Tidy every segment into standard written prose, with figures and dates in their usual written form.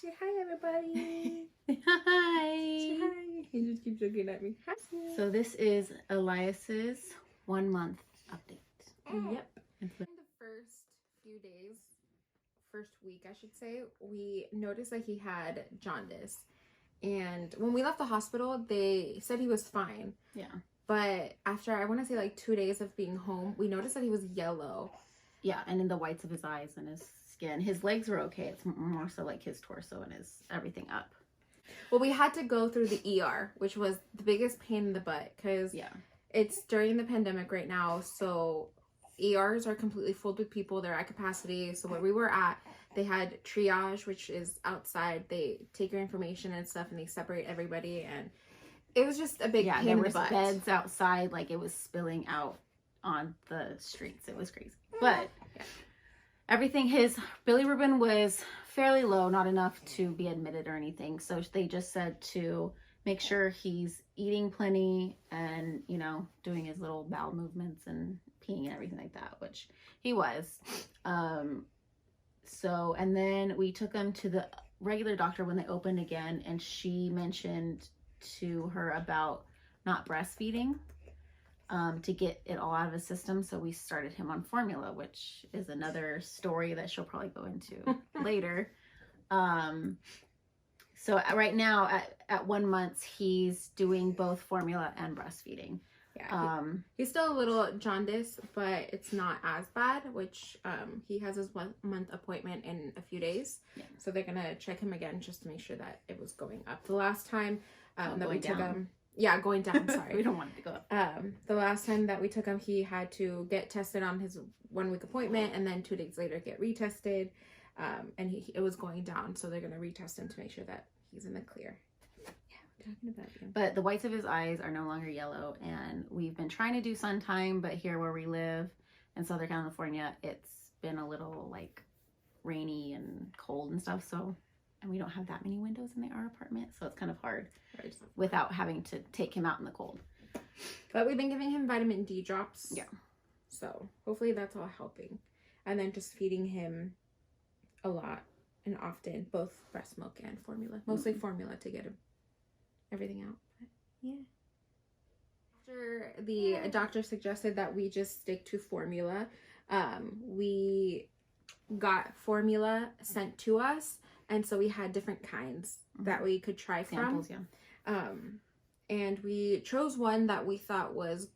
Say hi, everybody. Hi. Say hi. He just keeps looking at me. Hi. So this is Elias's 1 month update. Yep. In the first few days, first week, I should say, we noticed that he had jaundice. And when we left the hospital, they said he was fine. Yeah. But after, I want to say like 2 days of being home, we noticed that he was yellow. Yeah, and in the whites of his eyes and his skin. His legs were okay. It's more so like his torso and his everything up. Well, we had to go through the ER, which was the biggest pain in the butt because it's during the pandemic right now. So ERs are completely filled with people. They're at capacity. So where we were at, they had triage, which is outside. They take your information and stuff and they separate everybody. And it was just a big pain in the butt. There was beds outside, like it was spilling out on the streets. It was crazy. But everything, his bilirubin was fairly low, not enough to be admitted or anything. So they just said to make sure he's eating plenty and, you know, doing his little bowel movements and peeing and everything like that, which he was. So, and then we took him to the regular doctor when they opened again, and she mentioned to her about not breastfeeding to get it all out of his system. So we started him on formula, which is another story that she'll probably go into later. So right now at 1 month, he's doing both formula and breastfeeding. Yeah, he's still a little jaundice, but it's not as bad, which he has his 1 month appointment in a few days. Yeah. So they're going to check him again just to make sure that it was going up. The last time that we took him, going down, sorry. We don't want it to go up. The last time that we took him, he had to get tested on his 1 week appointment and then 2 days later get retested. And it was going down, so they're going to retest him to make sure that he's in the clear. Talking about you. But the whites of his eyes are no longer yellow, and we've been trying to do sun time, but here where we live in Southern California, it's been a little like rainy and cold and stuff. So, and we don't have that many windows in our apartment, so it's kind of hard without having to take him out in the cold. But we've been giving him vitamin D drops. Yeah. So hopefully that's all helping. And then just feeding him a lot and often, both breast milk and formula. Mostly formula to get him everything out. But yeah. After the doctor suggested that we just stick to formula, we got formula sent to us, and so we had different kinds that we could try samples, from. And we chose one that we thought was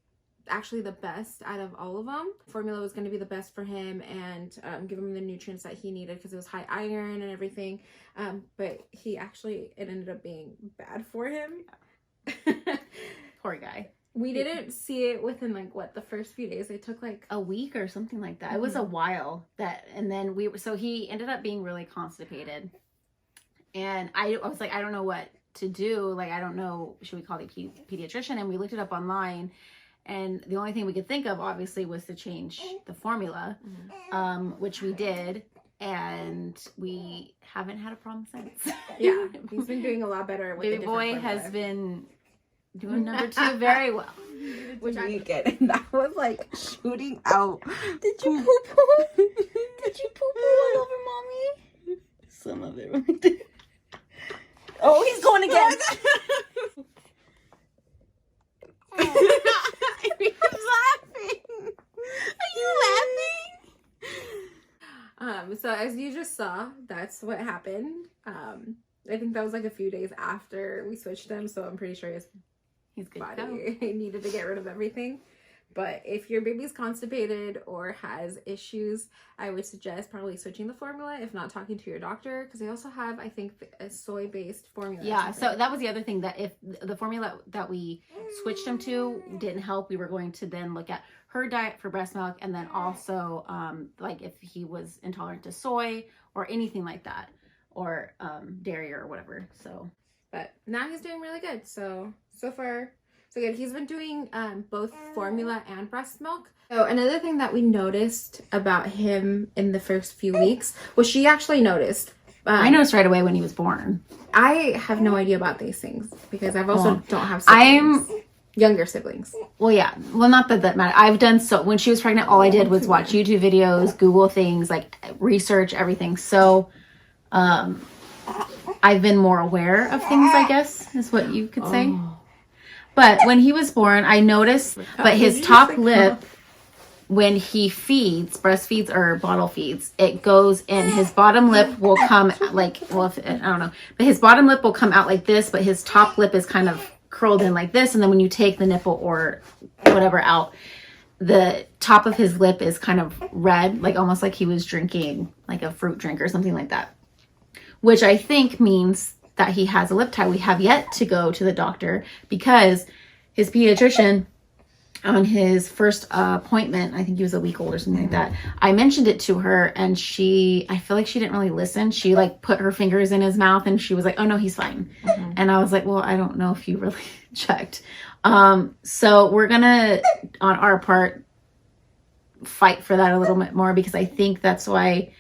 actually the best out of all of them. Formula was going to be the best for him and give him the nutrients that he needed because it was high iron and everything. But it ended up being bad for him. Poor guy. We didn't see it within the first few days. It took like a week or something like that. It was a while and then so he ended up being really constipated. And I was like, I don't know what to do. Like, I don't know, should we call the pediatrician? And we looked it up online. And the only thing we could think of, obviously, was to change the formula, which we did. And we haven't had a problem since. Yeah, he's been doing a lot better with Baby boy has been doing number 2 very well. Which I get, and that was like shooting out. Did you poo-poo? Did you poo-poo all over mommy? Some of it. Oh, he's going again. So as you just saw, that's what happened. I think that was like a few days after we switched him, so I'm pretty sure his body needed to get rid of everything. But if your baby's constipated or has issues, I would suggest probably switching the formula, if not talking to your doctor, because they also have, I think, a soy-based formula. Yeah, so that was the other thing, that if the formula that we switched him to didn't help, we were going to then look at her diet for breast milk, and then also like if he was intolerant to soy or anything like that, or dairy or whatever. So, but now he's doing really good. So far so good. He's been doing both formula and breast milk. So another thing that we noticed about him in the first few weeks, well, she actually noticed. I noticed right away when he was born. I have no idea about these things because I've also don't have siblings. Younger siblings. Well, yeah. Well, not that matter. I've done so. When she was pregnant, all I did was watch YouTube videos, Google things, like research everything. So I've been more aware of things, I guess, is what you could say. Oh. But when he was born, I noticed, but his top lip, when he breastfeeds or bottle feeds, it goes in. His bottom lip will come like, well, I don't know, but his bottom lip will come out like this, but his top lip is kind of curled in like this. And then when you take the nipple or whatever out, the top of his lip is kind of red, like almost like he was drinking like a fruit drink or something like that, which I think means that he has a lip tie. We have yet to go to the doctor because his pediatrician, on his first appointment, I think he was a week old or something like that, I mentioned it to her, and I feel like she didn't really listen. She like put her fingers in his mouth and she was like, oh no, he's fine. And I was like, well, I don't know if you really checked. So we're gonna, on our part, fight for that a little bit more, because I think that's why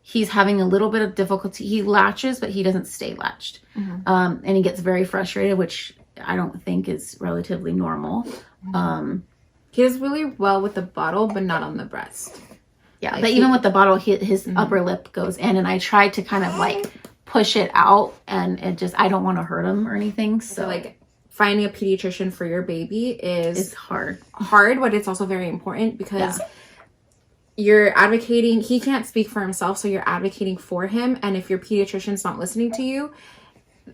he's having a little bit of difficulty. He latches, but he doesn't stay latched. And he gets very frustrated, which I don't think is relatively normal. He does really well with the bottle, but not on the breast. Yeah, Like but even with the bottle, his upper lip goes in, and I tried to kind of like push it out, and it just, I don't want to hurt him or anything. So like finding a pediatrician for your baby it's hard, but it's also very important because you're advocating. He can't speak for himself, so you're advocating for him. And if your pediatrician's not listening to you,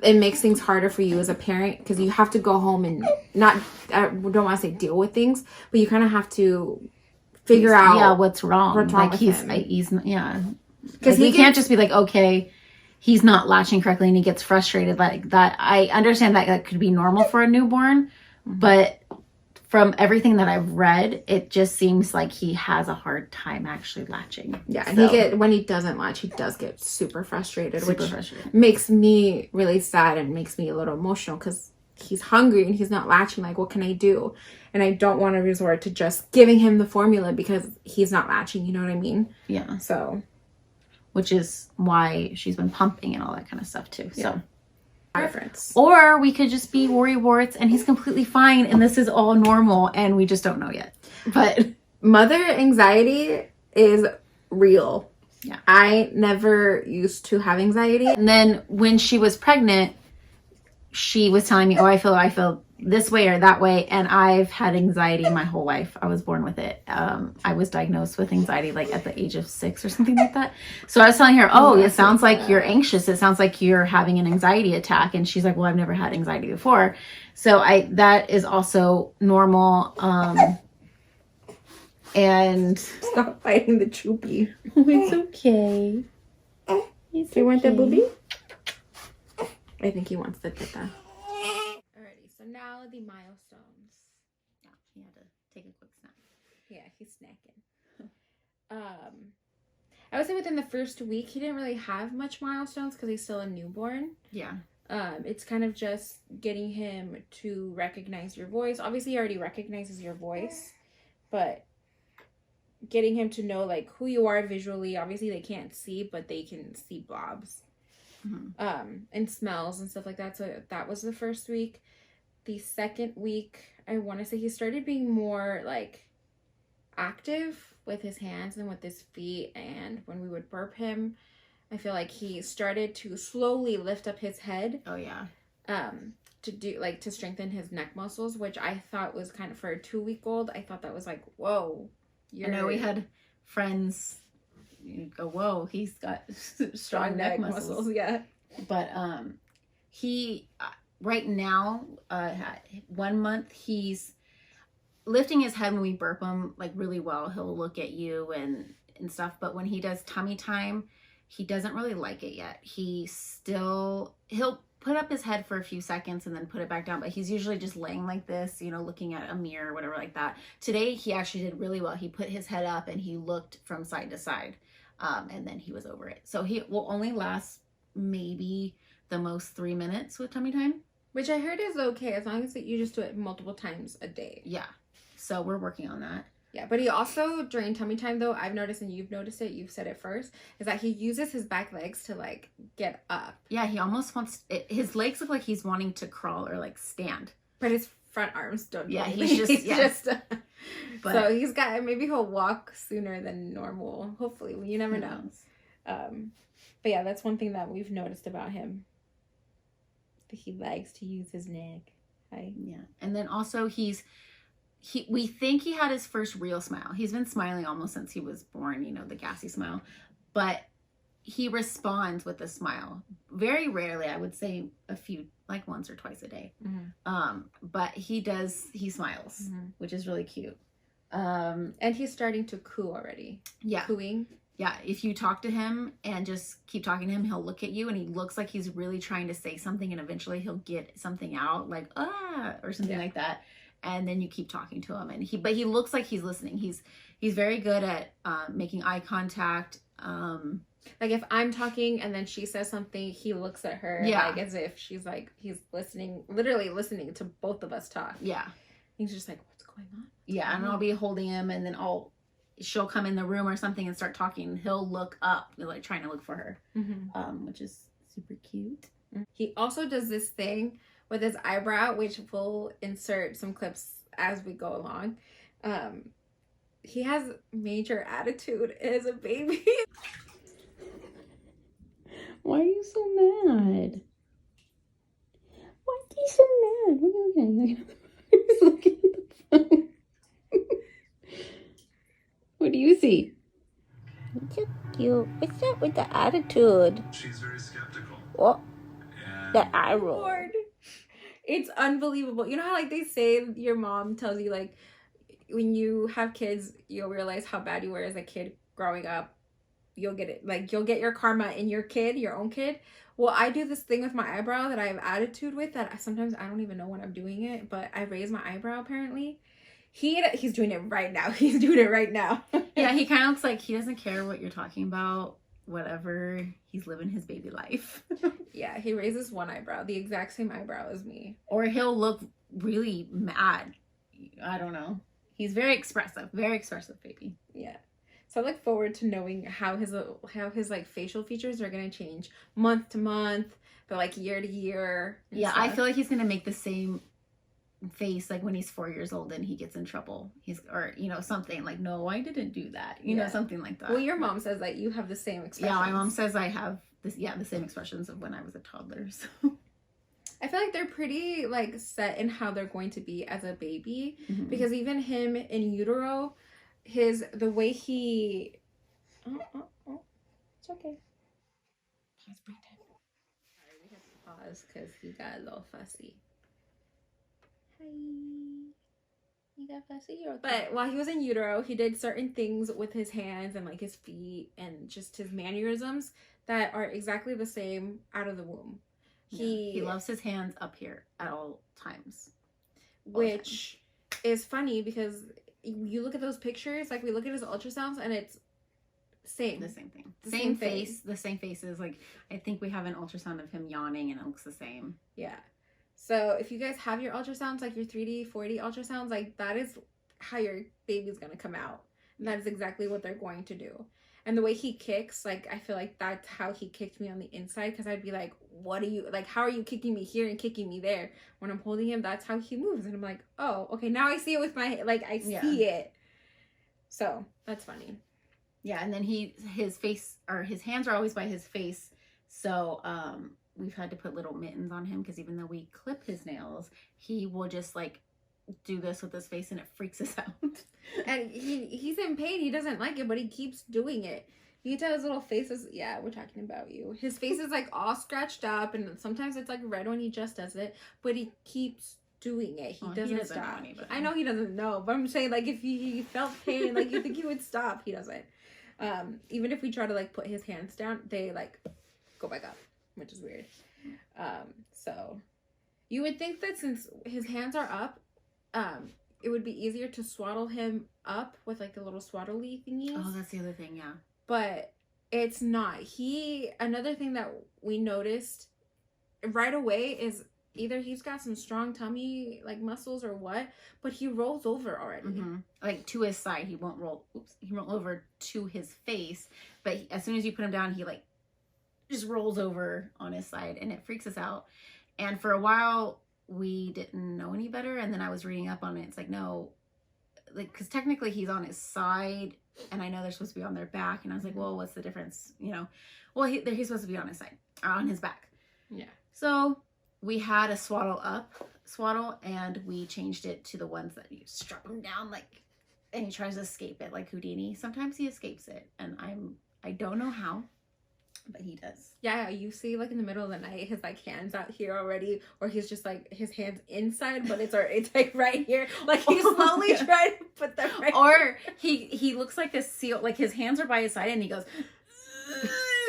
it makes things harder for you as a parent, because you have to go home and not, I don't want to say deal with things, but you kind of have to figure out what's wrong. Like with he's because he can't just be like, okay, he's not latching correctly and he gets frustrated like that. I understand that that could be normal for a newborn, but from everything that I've read, it just seems like he has a hard time actually latching. Yeah, and when he doesn't latch, he does get super frustrated, which frustrated. Makes me really sad and makes me a little emotional, because he's hungry and he's not latching. Like, what can I do? And I don't want to resort to just giving him the formula because he's not latching. You know what I mean? Yeah. So, which is why she's been pumping and all that kind of stuff too. Yeah. So. Difference. Or we could just be worrywarts and he's completely fine and this is all normal and we just don't know yet. But mother anxiety is real. Yeah. I never used to have anxiety. And then when she was pregnant, she was telling me, oh, I feel this way or that way. And I've had anxiety my whole life. I was born with it. I was diagnosed with anxiety like at the age of 6 or something like that. So I was telling her, oh, it sounds like you're anxious. It sounds like you're having an anxiety attack. And she's like, well, I've never had anxiety before. So that is also normal. And stop fighting the choopy. It's okay. Do you want the booby? I think he wants the tita. Alrighty, so now the milestones. Yeah, he had to take a quick snack. Yeah, he's snacking. I would say within the first week, he didn't really have much milestones because he's still a newborn. Yeah. It's kind of just getting him to recognize your voice. Obviously, he already recognizes your voice, but getting him to know like who you are visually. Obviously, they can't see, but they can see blobs. And smells and stuff like that. So that was the first week. The second week, I want to say he started being more like active with his hands and with his feet. And when we would burp him, I feel like he started to slowly lift up his head. Oh yeah. To strengthen his neck muscles, which I thought was kind of, for a 2-week-old, I thought that was like, whoa. I know we had friends go, whoa, he's got strong neck muscles. Yeah. But he right now 1 month he's lifting his head when we burp him like really well. He'll look at you and stuff, but when he does tummy time, he doesn't really like it yet. He'll put up his head for a few seconds and then put it back down, but he's usually just laying like this, looking at a mirror or whatever like that. Today he actually did really well. He put his head up and he looked from side to side. And then he was over it. So he will only last maybe the most 3 minutes with tummy time. Which I heard is okay as long as you just do it multiple times a day. Yeah. So we're working on that. Yeah, but he also, during tummy time though, I've noticed, and you've noticed it, you've said it first, is that he uses his back legs to like get up. Yeah, he almost wants, his legs look like he's wanting to crawl or like stand. But his front arms don't. Yeah, he's just but, so he's got, maybe he'll walk sooner than normal. Hopefully, you never know. But yeah, that's one thing that we've noticed about him. He likes to use his neck. Yeah. And then also we think he had his first real smile. He's been smiling almost since he was born, you know, the gassy smile. But he responds with a smile. Very rarely, I would say a few, like once or twice a day. But he smiles, which is really cute. And he's starting to coo already. Yeah. Cooing. Yeah, if you talk to him and just keep talking to him, he'll look at you and he looks like he's really trying to say something, and eventually he'll get something out like or something like that. And then you keep talking to him, and he looks like he's listening. He's very good at making eye contact. Like if I'm talking and then she says something, he looks at her like as if she's like he's listening, literally listening to both of us talk. Yeah. He's just like, what's going on? And I'll be holding him, and then she'll come in the room or something and start talking. He'll look up, like trying to look for her, which is super cute. He also does this thing with his eyebrow, which we'll insert some clips as we go along. He has major attitude as a baby. Why are you so mad? Why are you so mad? What are you looking at? He's looking at the phone. What do you see? So cute. What's up with the attitude? She's very skeptical. What? And The eye roll. Lord. It's unbelievable. You know how like they say your mom tells you like when you have kids, you'll realize how bad you were as a kid growing up. You'll get it. Like you'll get your karma in your kid, your own kid. Well, I do this thing with my eyebrow that I have attitude with that sometimes I don't even know when I'm doing it, but I raise my eyebrow apparently. He's doing it right now. He's doing it right now. Yeah, he kind of looks like he doesn't care what you're talking about. Whatever, he's living his baby life. Yeah, he raises one eyebrow, the exact same eyebrow as me. Or he'll look really mad. I don't know. He's very expressive baby. Yeah. So I look forward to knowing how his like facial features are gonna change month to month, but like year to year. Yeah, I feel like he's gonna make the same face like when he's 4 years old and he gets in trouble. Or you know, something like, no, I didn't do that. You know, something like that. Well, your mom says that you have the same expressions. Yeah, my mom says I have the same expressions of when I was a toddler. So I feel like they're pretty like set in how they're going to be as a baby, because even him in utero, the way he it's okay. Pause break time. Sorry, we have to pause because he got a little fussy. Hi. You got fussy? You're okay. But while he was in utero, he did certain things with his hands and like his feet and just his mannerisms that are exactly the same out of the womb. He loves his hands up here at all times. Which is funny because you look at those pictures, like we look at his ultrasounds and it's the same thing. The Same face. The same faces. Like I think we have an ultrasound of him yawning and it looks the same. Yeah. So if you guys have your ultrasounds, like your 3D, 4D ultrasounds, like that is how your baby's gonna come out. And that is exactly what they're going to do. And the way he kicks, like I feel like that's how he kicked me on the inside, because I'd be like, what are you, like, how are you kicking me here and kicking me there? When I'm holding him, that's how he moves. And I'm like, oh, okay, now I see it with my, like, I see it. So that's funny. Yeah, and then his face, or his hands are always by his face. So we've had to put little mittens on him, because even though we clip his nails, he will just like do this with his face and it freaks us out. And he's in pain. He doesn't like it, but he keeps doing it. You can tell his little face is, yeah, we're talking about you. His face is like all scratched up, and sometimes it's like red when he just does it, but he keeps doing it. He doesn't stop. I know he doesn't know, but I'm saying like if he felt pain, like you think he would stop, he doesn't. Even if we try to like put his hands down, they like go back up, which is weird. So you would think that since his hands are up, it would be easier to swaddle him up with like the little swaddly thingies. Oh, that's the other thing, yeah. But it's not. Another thing that we noticed right away is either he's got some strong tummy like muscles or what, but he rolls over already. Like to his side. He won't roll. He won't roll over to his face, but as soon as you put him down, he like just rolls over on his side, and it freaks us out. And for a while we didn't know any better, and then I was reading up on it. It's like, no, like, because technically he's on his side, and I know they're supposed to be on their back, and I was like, well, what's the difference, you know? Well, he's supposed to be on his side, or on his back. Yeah. So we had a swaddle up swaddle, and we changed it to the ones that you strap him down like, and he tries to escape it like Houdini. Sometimes he escapes it, and I don't know how, but he does. Yeah, you see like in the middle of the night his like hands out here already, or he's just like his hands inside, but it's like right here, like he's slowly Yeah. trying to put them right. Or he looks like a seal, like his hands are by his side and he goes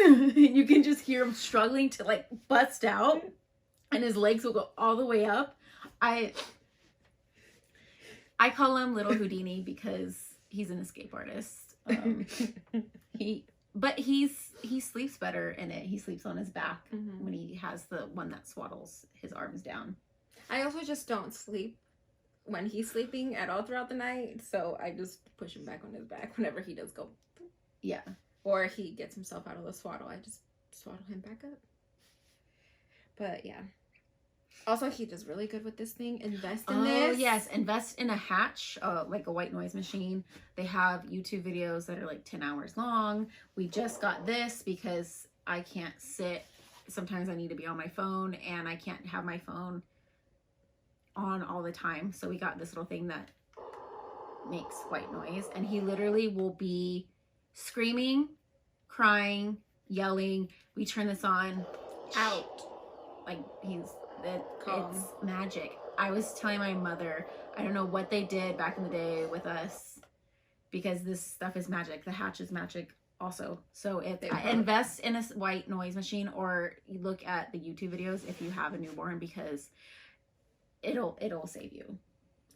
and you can just hear him struggling to like bust out, and his legs will go all the way up. I call him Little Houdini because he's an escape artist. But he sleeps better in it. He sleeps on his back when he has the one that swaddles his arms down. I also just don't sleep when he's sleeping at all throughout the night, so I just push him back on his back whenever he does go. Yeah. Or he gets himself out of the swaddle, I just swaddle him back up. But yeah. Also, he does really good with this thing. Invest in this. Oh, yes. Invest in a Hatch, like a white noise machine. They have YouTube videos that are like 10 hours long. We just got this because I can't sit. Sometimes I need to be on my phone, and I can't have my phone on all the time. So we got this little thing that makes white noise. And he literally will be screaming, crying, yelling. We turn this on. Out. Like it's Calm. magic. I was telling my mother, I don't know what they did back in the day with us, because this stuff is magic. The Hatch is magic also. So if invest in a white noise machine, or you look at the YouTube videos if you have a newborn, because it'll save you.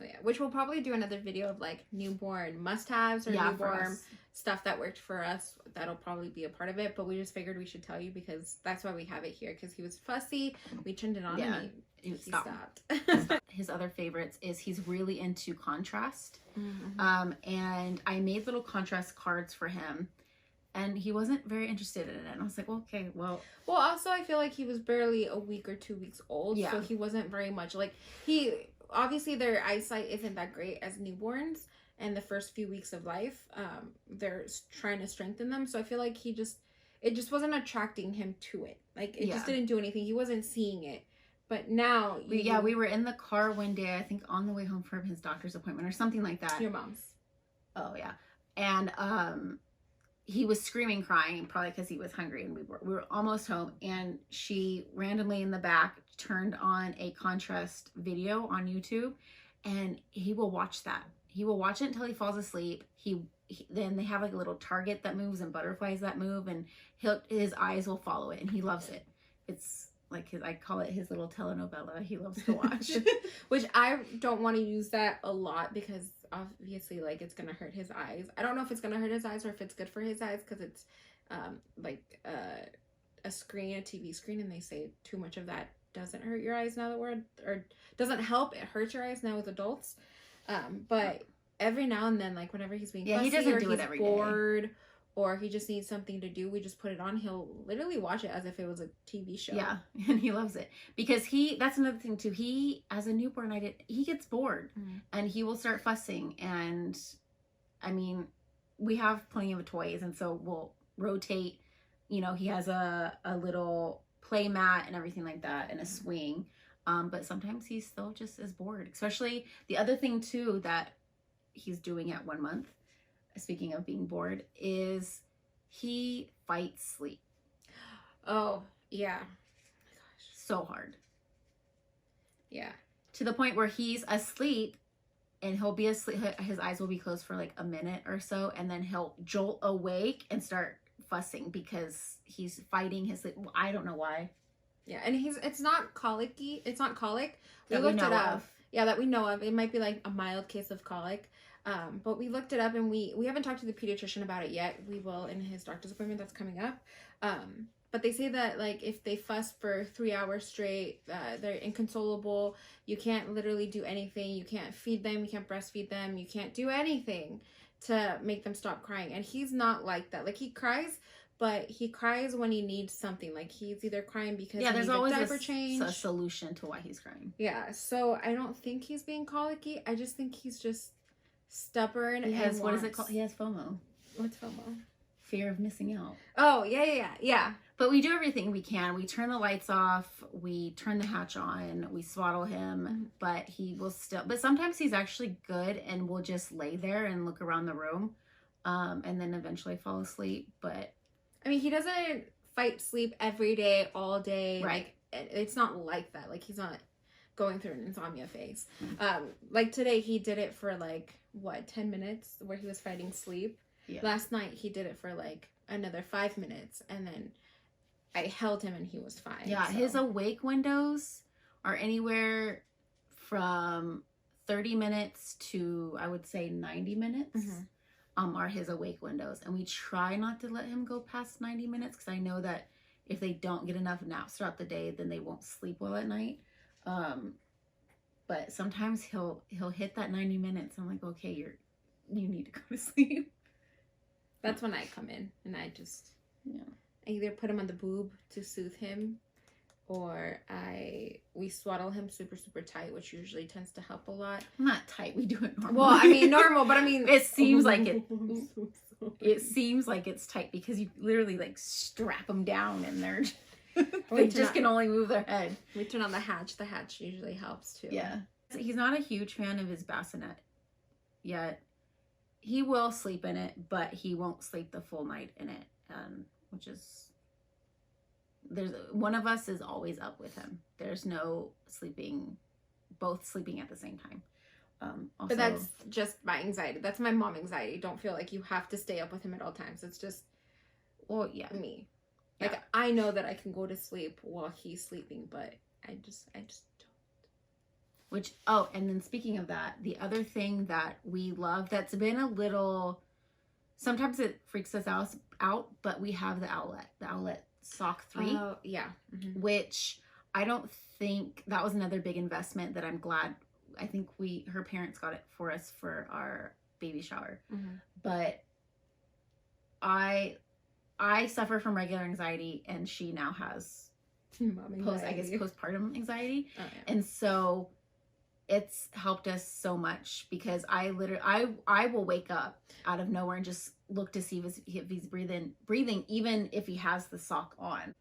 Oh, yeah, which we'll probably do another video of like newborn must-haves or For newborn us. stuff that worked for us. That'll probably be a part of it, but we just figured we should tell you because that's why we have it here, because he was fussy. We turned it on and he stopped. His other favorites is he's really into contrast. And I made little contrast cards for him, and he wasn't very interested in it. And I was like, well, okay, well, Also, I feel like he was barely a week or 2 weeks old, Yeah. so he wasn't very much like obviously their eyesight isn't that great as newborns, and the first few weeks of life, they're trying to strengthen them. So I feel like it just wasn't attracting him to it. Like it just didn't do anything. He wasn't seeing it. But now, we were in the car one day, I think on the way home from his doctor's appointment or something like that. Your mom's. Oh yeah, and he was screaming, crying, probably because he was hungry, and we were almost home, and she randomly in the back turned on a contrast video on YouTube, and he will watch that. He will watch it until he falls asleep. Then they have like a little target that moves and butterflies that move, and his eyes will follow it, and he loves it. It's like I call it his little telenovela. He loves to watch. Which I don't want to use that a lot because obviously like it's gonna hurt his eyes. I don't know if it's gonna hurt his eyes or if it's good for his eyes, because it's like a screen, a TV screen, and they say too much of that doesn't hurt your eyes now that or doesn't help. It hurts your eyes now with adults. But every now and then, like whenever he's being fussy, he doesn't or do he's it every day. bored, or he just needs something to do, we just put it on. He'll literally watch it as if it was a TV show. Yeah, and he loves it because that's another thing too. He, as a newborn, he gets bored and he will start fussing. And I mean, we have plenty of toys, and so we'll rotate. You know, he has a little play mat and everything like that, and a swing. But sometimes he's still just as bored. Especially the other thing too that he's doing at 1 month, speaking of being bored, is he fights sleep. Oh, yeah. So hard. Yeah. To the point where he's asleep and he'll be asleep. His eyes will be closed for like a minute or so, and then he'll jolt awake and start fussing because he's fighting his sleep. I don't know why. Yeah, and it's not colicky. It's not colic. We That we looked know it up. of. Yeah, that we know of. It might be like a mild case of colic. But we looked it up, and we haven't talked to the pediatrician about it yet. We will in his doctor's appointment that's coming up. But they say that like if they fuss for 3 hours straight, they're inconsolable. You can't literally do anything. You can't feed them. You can't breastfeed them. You can't do anything to make them stop crying. And he's not like that. Like he cries, but he cries when he needs something. Like he's either crying because he There's needs always a diaper change. a solution to why he's crying. Yeah, so I don't think he's being colicky. I just think he's just stubborn. He has, and what is it wants- called? He has FOMO. What's FOMO? Fear of missing out. Oh, yeah. But we do everything we can. We turn the lights off. We turn the hatch on. We swaddle him. But he will still... But sometimes he's actually good and will just lay there and look around the room. And then eventually fall asleep. But... I mean, he doesn't fight sleep every day, all day. Right. Like, it's not like that. Like, he's not going through an insomnia phase. Like, today he did it for, like, 10 minutes where he was fighting sleep. Yeah. Last night he did it for, like, another 5 minutes. And then I held him and he was fine. Yeah, so. his awake windows are anywhere from 30 minutes to, I would say, 90 minutes. Are his awake windows, and we try not to let him go past 90 minutes because I know that if they don't get enough naps throughout the day, then they won't sleep well at night. But sometimes he'll hit that 90 minutes. I'm like, okay, you need to go to sleep. That's when I come in and I just Yeah. I either put him on the boob to soothe him, or we swaddle him super, super tight, which usually tends to help a lot. Not tight. We do it normal. Well, I mean normal, but I mean it seems like it. I'm so sorry. It seems like it's tight because you literally like strap them down and they're We they turn just on- can only move their head. We turn on the hatch. The hatch usually helps too. Yeah. He's not a huge fan of his bassinet yet. He will sleep in it, but he won't sleep the full night in it. Which is there's one of us is always up with him. There's no both sleeping at the same time. Also, But that's just my anxiety. That's my mom anxiety. Don't feel like you have to stay up with him at all times. It's just well, yeah. me. Like, Yeah. I know that I can go to sleep while he's sleeping, but I just don't. Which and then speaking of that, the other thing that we love that's been a little sometimes it freaks us out, but we have the outlet Sock 3. Oh, yeah. Mm-hmm. Which I don't think that was another big investment that I'm glad. I think her parents got it for us for our baby shower. Mm-hmm. But I suffer from regular anxiety, and she now has postpartum anxiety. Oh, yeah. And so it's helped us so much because I will wake up out of nowhere and just look to see if he's breathing, even if he has the sock on.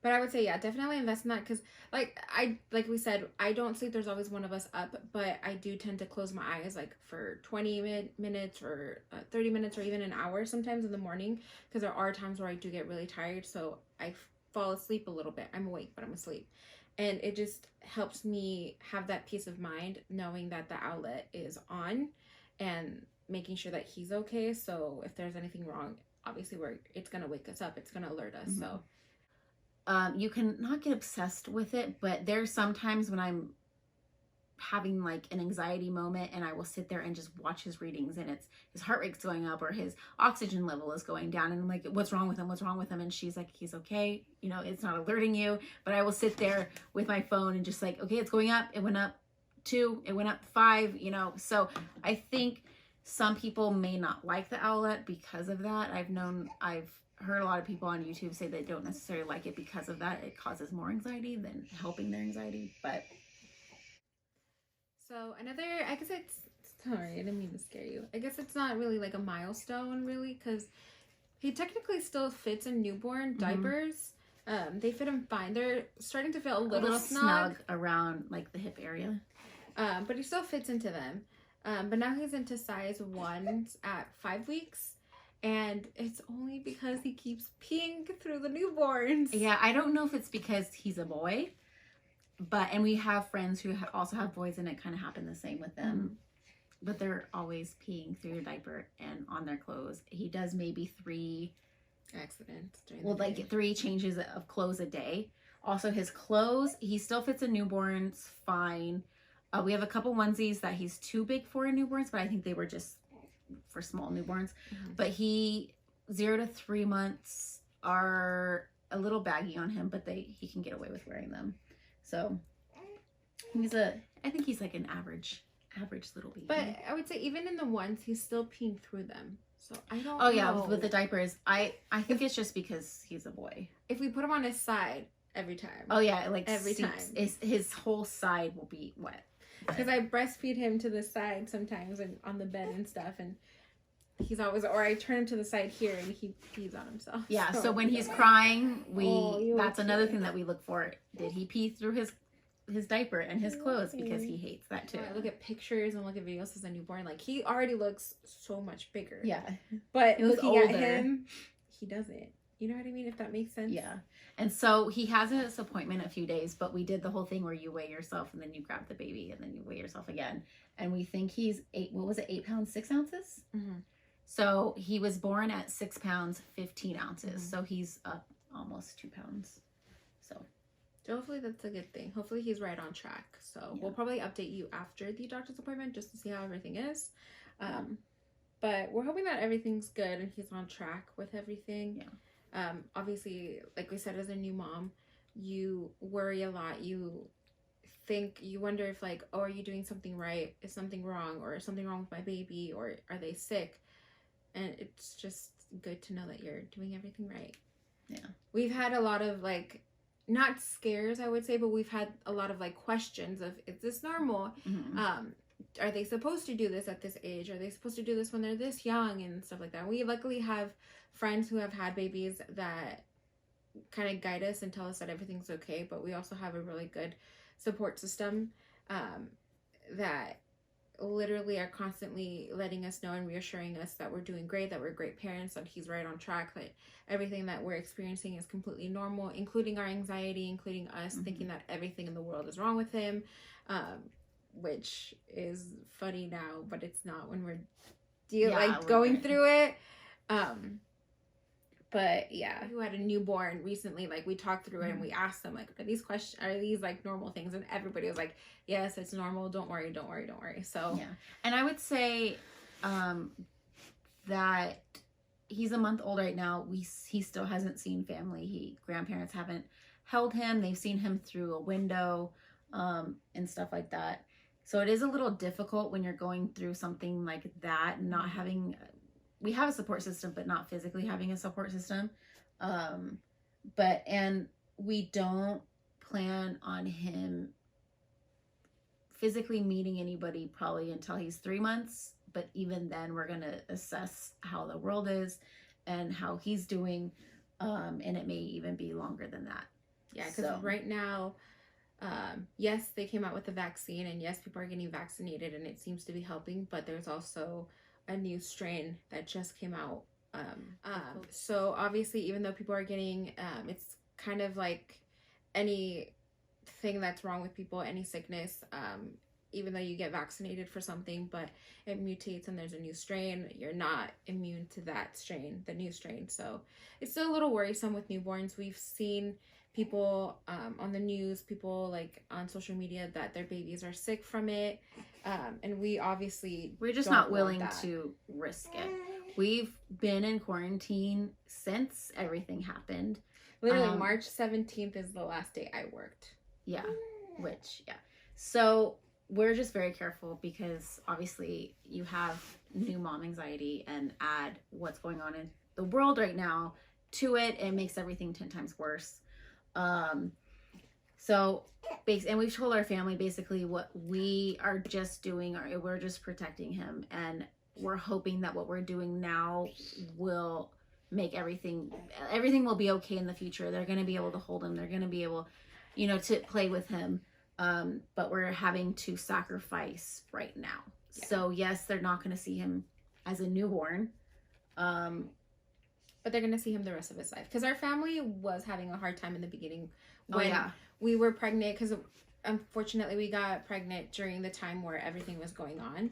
But I would say, yeah, definitely invest in that because, like we said, I don't sleep. There's always one of us up, but I do tend to close my eyes like for 20 minutes or 30 minutes or even an hour sometimes in the morning because there are times where I do get really tired. So I fall asleep a little bit. I'm awake, but I'm asleep. And it just helps me have that peace of mind knowing that the outlet is on and making sure that he's okay. So if there's anything wrong, obviously it's going to wake us up. It's going to alert us. Mm-hmm. So. You can not get obsessed with it, but there's sometimes when I'm having like an anxiety moment and I will sit there and just watch his readings and his heart rate's going up or his oxygen level is going down and I'm like, what's wrong with him? What's wrong with him? And she's like, he's okay. You know, it's not alerting you, but I will sit there with my phone and just like, okay, it's going up. It went up 2, it went up 5, you know? So I think some people may not like the outlet because of that. I've heard a lot of people on YouTube say they don't necessarily like it because of that. It causes more anxiety than helping their anxiety, but So another, I guess sorry, I didn't mean to scare you. I guess it's not really like a milestone really because he technically still fits in newborn diapers. They fit him fine. They're starting to feel a little snug around like the hip area. But he still fits into them. But now he's into size 1s at 5 weeks. And it's only because he keeps peeing through the newborns. Yeah, I don't know if it's because he's a boy, and we have friends who also have boys and it kind of happened the same with them. But they're always peeing through your diaper and on their clothes. He does maybe 3 accidents during the day. 3 changes of clothes a day. Also his clothes, he still fits in newborns fine. We have a couple onesies that he's too big for in newborns, but I think they were just for small newborns. But 0 to 3 months are a little baggy on him, but he can get away with wearing them. So I think he's like an average little baby. But I would say even in the ones, he's still peeing through them. So I don't Oh yeah, know. with the diapers, I think it's just because he's a boy. If we put him on his side every time. Oh yeah, like Every time. his whole side will be wet. Because I breastfeed him to the side sometimes and on the bed and stuff. And he's always, or I turn him to the side here and he pees on himself. Yeah, so when he's crying, you that's okay? another thing that we look for. Did he pee through his diaper and his clothes? Because he hates that too. I look at pictures and look at videos as a newborn. Like, he already looks so much bigger. Yeah. But He looks looking at older. him, he doesn't. You know what I mean? If that makes sense. Yeah. And so he has his appointment in a few days, but we did the whole thing where you weigh yourself and then you grab the baby and then you weigh yourself again. And we think he's 8 pounds, 6 ounces? Mm-hmm. So he was born at 6 pounds, 15 ounces. Mhm. So he's up almost 2 pounds. So So hopefully that's a good thing. Hopefully he's right on track. So Yeah. we'll probably update you after the doctor's appointment just to see how everything is. But we're hoping that everything's good and he's on track with everything. Yeah. Obviously, like we said, as a new mom, you worry a lot. You wonder if, like, oh, are you doing something right? Is something wrong? Or is something wrong with my baby? Or are they sick? And it's just good to know that you're doing everything right. Yeah. We've had a lot of, like, not scares, I would say, but we've had a lot of, like, questions of, is this normal? mhm. Are they supposed to do this at this age? Are they supposed to do this when they're this young and stuff like that? We luckily have friends who have had babies that kind of guide us and tell us that everything's okay, but we also have a really good support system that literally are constantly letting us know and reassuring us that we're doing great, that we're great parents, that he's right on track, that everything that we're experiencing is completely normal, including our anxiety, including us Mhm. thinking that everything in the world is wrong with him, which is funny now, but it's not when we're going right. through it. But yeah, who had a newborn recently, like, we talked through it and we asked them, like, are these like normal things? And everybody was like, yes, it's normal, don't worry. So Yeah. And I would say that he's a month old right now. He still hasn't seen family. Grandparents haven't held him. They've seen him through a window and stuff like that. So it is a little difficult when you're going through something like that, not having, we have a support system, but not physically having a support system. And we don't plan on him physically meeting anybody probably until he's 3 months. But even then, we're going to assess how the world is and how he's doing. And it may even be longer than that. yeah, because So- right now, yes, they came out with the vaccine, and yes, people are getting vaccinated, and it seems to be helping, but there's also a new strain that just came out. So obviously, even though people are getting, it's kind of like anything that's wrong with people, any sickness, even though you get vaccinated for something, but it mutates and there's a new strain, you're not immune to that strain, the new strain. So it's still a little worrisome with newborns. We've seen people on the news, people like on social media, that their babies are sick from it, and we obviously We're just don't not want willing that. to risk it. We've been in quarantine since everything happened. Literally March 17th is the last day I worked. Yeah. So we're just very careful because obviously you have new mom anxiety, and add what's going on in the world right now to it. It makes everything 10 times worse. And we've told our family basically what we are just doing, or we're just protecting him, and we're hoping that what we're doing now will make everything will be okay in the future. They're going to be able to hold him. They're going to be able, to play with him. But we're having to sacrifice right now. Yeah. So yes, they're not going to see him as a newborn. But they're going to see him the rest of his life. Because our family was having a hard time in the beginning when yeah. we were pregnant. Because unfortunately, we got pregnant during the time where everything was going on.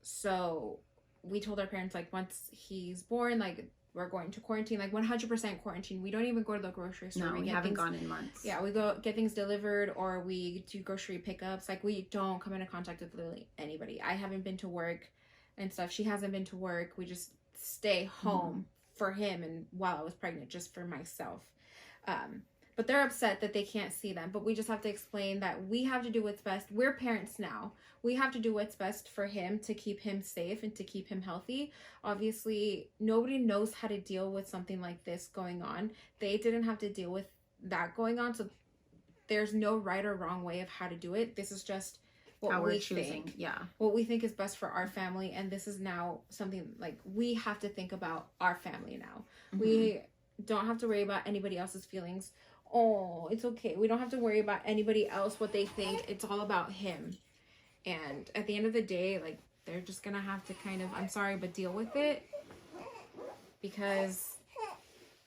So we told our parents, like, once he's born, like, we're going to quarantine, like 100% quarantine. We don't even go to the grocery store. No, we haven't gone in months. Yeah, we go get things delivered, or we do grocery pickups. Like, we don't come into contact with literally anybody. I haven't been to work and stuff. She hasn't been to work. We just stay home for him, and while I was pregnant, just for myself. But they're upset that they can't see them. But we just have to explain that we have to do what's best. We're parents now. We have to do what's best for him to keep him safe and to keep him healthy. Obviously, nobody knows how to deal with something like this going on. They didn't have to deal with that going on. So there's no right or wrong way of how to do it. This is just what how we we're choosing. think. Yeah. What we think is best for our family, and this is now something like we have to think about our family now. Mm-hmm. We don't have to worry about anybody else's feelings. Oh, it's okay. We don't have to worry about anybody else, what they think. It's all about him. And at the end of the day, like, they're just gonna have to kind of, I'm sorry, but deal with it. Because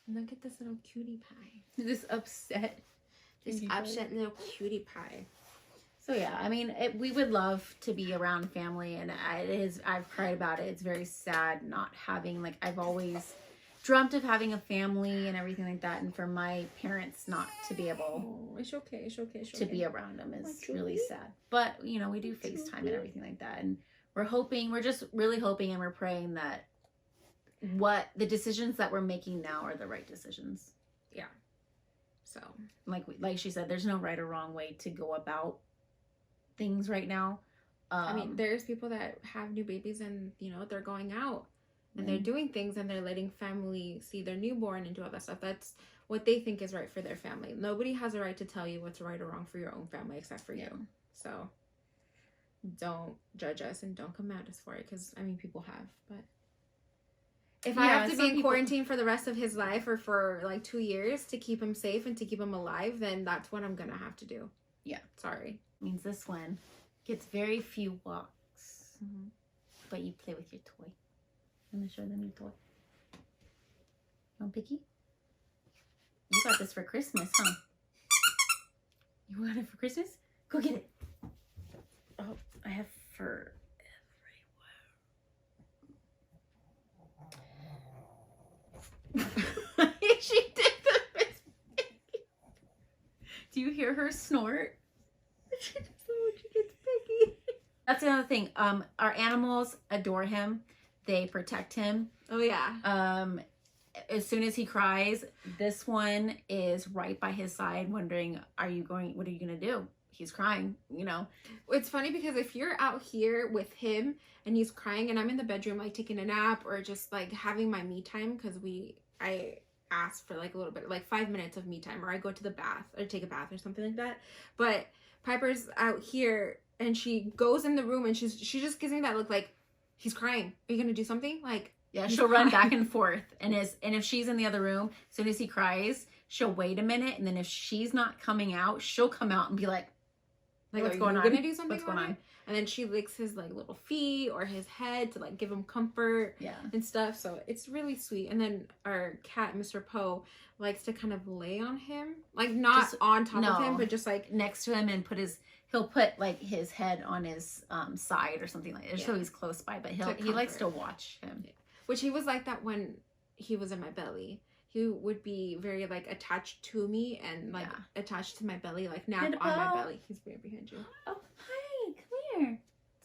look at this little cutie pie. This upset little cutie pie. So yeah, I mean, we would love to be around family, and I've cried about it. It's very sad not having, like, I've always dreamt of having a family and everything like that, and for my parents not to be able Oh, it's okay. to be around them is really sad. But, you know, we do FaceTime and everything like that, and we're just really hoping and we're praying that what the decisions that we're making now are the right decisions. Yeah. So, Like she said, there's no right or wrong way to go about things right now. I mean, there's people that have new babies and, you know, they're going out and they're doing things and they're letting family see their newborn and do all that stuff. That's what they think is right for their family. Nobody has a right to tell you what's right or wrong for your own family except for you. So don't judge us and don't come at us for it, because, I mean, people have. But if I have to be in quarantine for the rest of his life or for like 2 years to keep him safe and to keep him alive, then that's what I'm going to have to do. Yeah. Sorry. Means this one gets very few walks, but you play with your toy. I'm gonna show them your toy. You want picky? You got this for Christmas, huh? You got it for Christmas? Go get it. Oh, I have fur everywhere. She did this. Do you hear her snort? She gets picky. That's another thing. Our animals adore him. They protect him. Oh, yeah. As soon as he cries, this one is right by his side wondering, what are you going to do? He's crying, you know. It's funny because if you're out here with him and he's crying and I'm in the bedroom like taking a nap or just like having my me time, because I ask for like a little bit, like 5 minutes of me time, or I go to the bath or take a bath or something like that. But Piper's out here and she goes in the room and she just gives me that look like, he's crying. Are you gonna do something? Like, yeah, she'll run back and forth. And if she's in the other room, as soon as he cries, she'll wait a minute, and then if she's not coming out, she'll come out and be like what's going on? Gonna do something? What's going on? And then she licks his like little feet or his head to like give him comfort. Yeah. And stuff. So it's really sweet. And then our cat, Mr. Poe, likes to kind of lay on him, like not Just, on top of him, but just like next to him, and he'll put like his head on his side or something like that, so he's close by. But he likes to watch him. Which he was like that when he was in my belly. He would be very like attached to me and like attached to my belly, like nap on my belly. He's right behind you. Oh, hi, come here.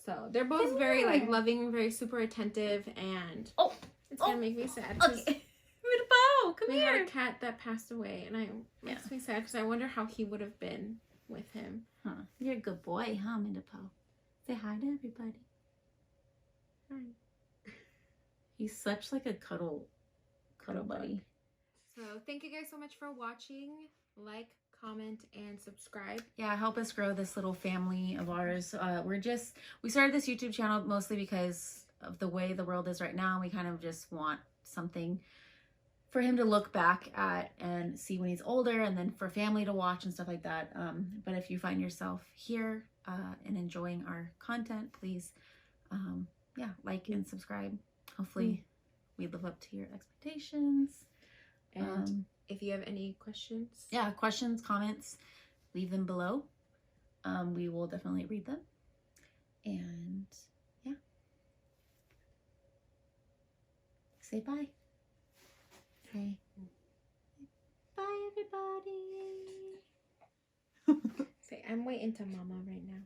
So they're both very like loving, very super attentive, and it's gonna make me sad. Okay. Poe, come we here. had a cat that passed away, and it makes me sad because I wonder how he would have been with him. Huh. You're a good boy, huh, Poe? Say hi to everybody. Hi. He's such like a cuddle buddy. So thank you guys so much for watching. Like, comment, and subscribe. Yeah, help us grow this little family of ours. We started this YouTube channel mostly because of the way the world is right now. We kind of just want something for him to look back at and see when he's older, and then for family to watch and stuff like that. But if you find yourself here and enjoying our content, please like and subscribe. Hopefully we live up to your expectations. And if you have any questions, questions, comments, leave them below. We will definitely read them. And say bye. Say bye, everybody. say I'm waiting to mama right now.